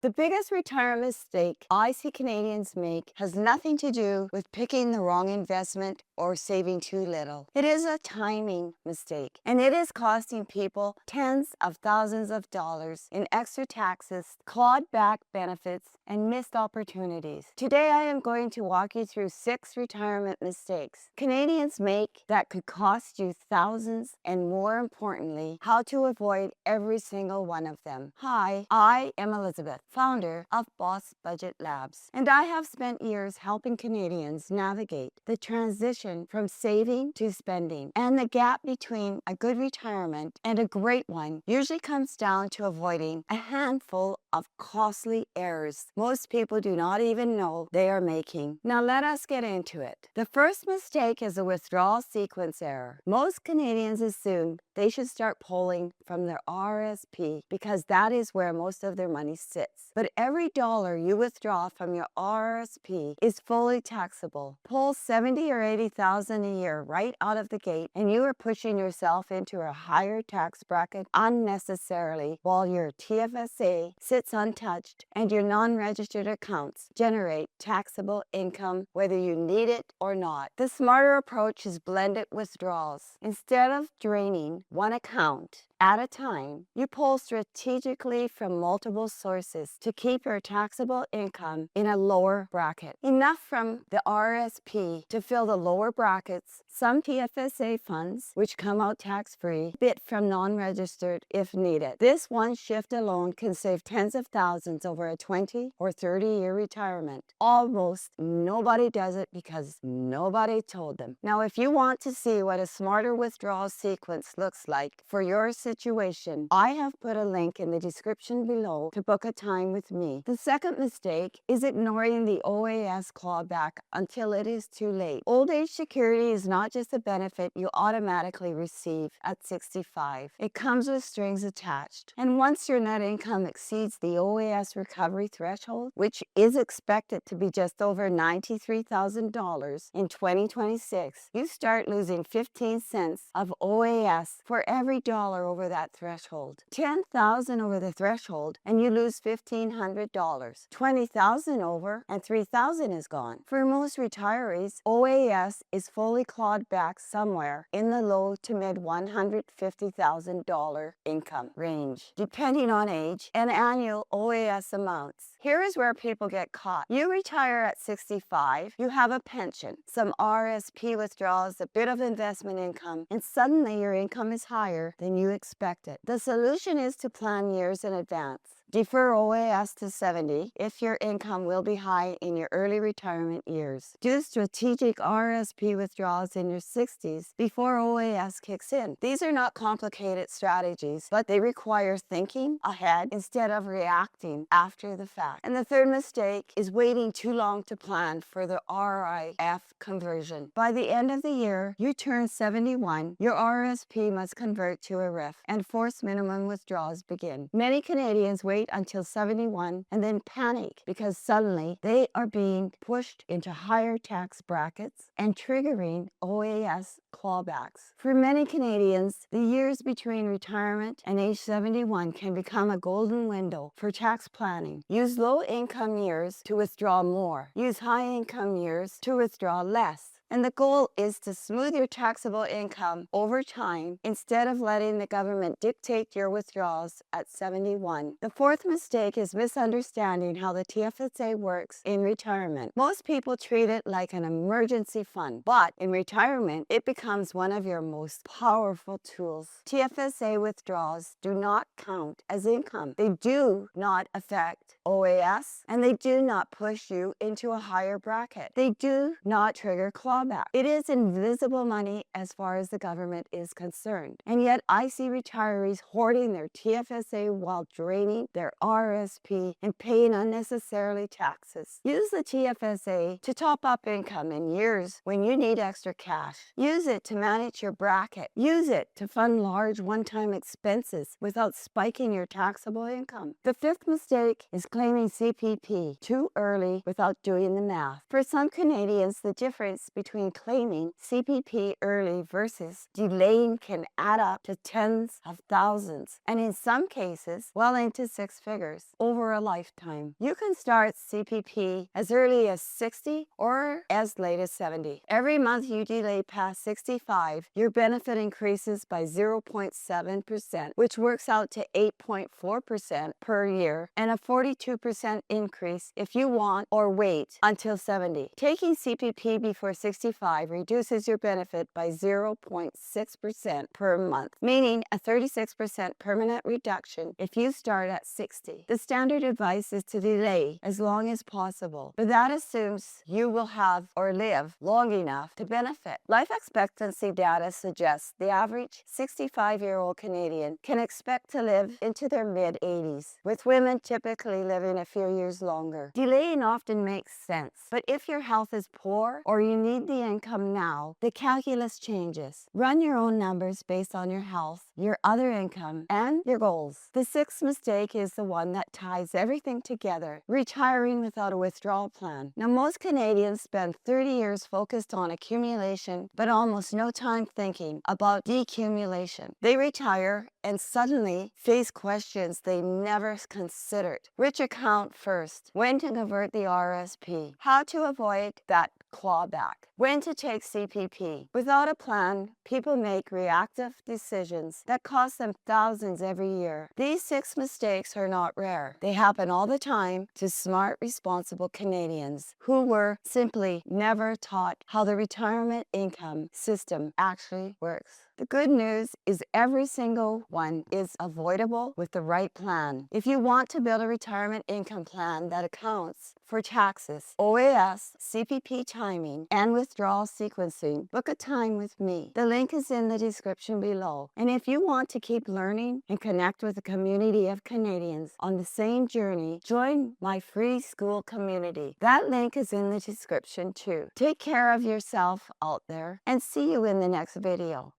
The biggest retirement mistake I see Canadians make has nothing to do with picking the wrong investment or saving too little. It is a timing mistake, and it is costing people tens of thousands of dollars in extra taxes, clawed back benefits, and missed opportunities. Today, I am going to walk you through 6 retirement mistakes Canadians make that could cost you thousands, and more importantly, how to avoid every single one of them. Hi, I am Elizabeth, founder of Boss Budget Labs, and I have spent years helping Canadians navigate the transition from saving to spending. And the gap between a good retirement and a great one usually comes down to avoiding a handful of costly errors most people do not even know they are making. Now let us get into it. The first mistake is a withdrawal sequence error. Most Canadians assume they should start pulling from their RRSP because that is where most of their money sits. But every dollar you withdraw from your RRSP is fully taxable. Pull $70,000 or $80,000 a year right out of the gate, and you are pushing yourself into a higher tax bracket unnecessarily, while your TFSA sits untouched and your non-registered accounts generate taxable income whether you need it or not. The smarter approach is blended withdrawals. Instead of draining one account at a time, you pull strategically from multiple sources to keep your taxable income in a lower bracket. Enough from the RSP to fill the lower brackets, some TFSA funds, which come out tax-free, bit from non-registered if needed. This one shift alone can save tens of thousands over a 20 or 30-year retirement. Almost nobody does it because nobody told them. Now, if you want to see what a smarter withdrawal sequence looks like for your situation, I have put a link in the description below to book a time with me. The second mistake is ignoring the OAS clawback until it is too late. Old age security is not just a benefit you automatically receive at 65. It comes with strings attached. And once your net income exceeds the OAS recovery threshold, which is expected to be just over $93,000 in 2026, you start losing 15 cents of OAS for every dollar over that threshold. 10,000 over the threshold and you lose $1,500. 20,000 over and 3,000 is gone. For most retirees, OAS is fully clawed back somewhere in the low to mid $150,000 income range, depending on age and annual OAS amounts. Here is where people get caught. You retire at 65, you have a pension, some RSP withdrawals, a bit of investment income, and suddenly your income is higher than you expected. The solution is to plan years in advance. Defer OAS to 70 if your income will be high in your early retirement years. Do strategic RSP withdrawals in your 60s before OAS kicks in. These are not complicated strategies, but they require thinking ahead instead of reacting after the fact. And the third mistake is waiting too long to plan for the RIF conversion. By the end of the year, you turn 71, your RSP must convert to a RIF, and forced minimum withdrawals begin. Many Canadians wait until 71 and then panic because suddenly they are being pushed into higher tax brackets and triggering OAS clawbacks. For many Canadians, the years between retirement and age 71 can become a golden window for tax planning. Use low-income years to withdraw more. Use high-income years to withdraw less. And the goal is to smooth your taxable income over time instead of letting the government dictate your withdrawals at 71. The fourth mistake is misunderstanding how the TFSA works in retirement. Most people treat it like an emergency fund, but in retirement, it becomes one of your most powerful tools. TFSA withdrawals do not count as income. They do not affect OAS, and they do not push you into a higher bracket. They do not trigger clawback. It is invisible money as far as the government is concerned. And yet I see retirees hoarding their TFSA while draining their RSP and paying unnecessarily taxes. Use the TFSA to top up income in years when you need extra cash. Use it to manage your bracket. Use it to fund large one-time expenses without spiking your taxable income. The fifth mistake is claiming CPP too early without doing the math. For some Canadians, the difference between between claiming CPP early versus delaying can add up to tens of thousands, and in some cases, well into six figures over a lifetime. You can start CPP as early as 60 or as late as 70. Every month you delay past 65, your benefit increases by 0.7%, which works out to 8.4% per year, and a 42% increase if you want or wait until 70. Taking CPP before 65 reduces your benefit by 0.6% per month, meaning a 36% permanent reduction if you start at 60. The standard advice is to delay as long as possible, but that assumes you will have or live long enough to benefit. Life expectancy data suggests the average 65-year-old Canadian can expect to live into their mid-80s, with women typically living a few years longer. Delaying often makes sense, but if your health is poor or you need the income now, the calculus changes. Run your own numbers based on your health, your other income, and your goals. The sixth mistake is the one that ties everything together: retiring without a withdrawal plan. Now, most Canadians spend 30 years focused on accumulation, but almost no time thinking about decumulation. They retire and suddenly face questions they never considered. Which account first? When to convert the RRSP? How to avoid that clawback? When to take CPP? Without a plan, people make reactive decisions that cost them thousands every year. These six mistakes are not rare. They happen all the time to smart, responsible Canadians who were simply never taught how the retirement income system actually works. The good news is every single one is avoidable with the right plan. If you want to build a retirement income plan that accounts for taxes, OAS, CPP timing, and withdrawal sequencing, book a time with me. The link is in the description below. And if you want to keep learning and connect with a community of Canadians on the same journey, join my free school community. That link is in the description too. Take care of yourself out there, and see you in the next video.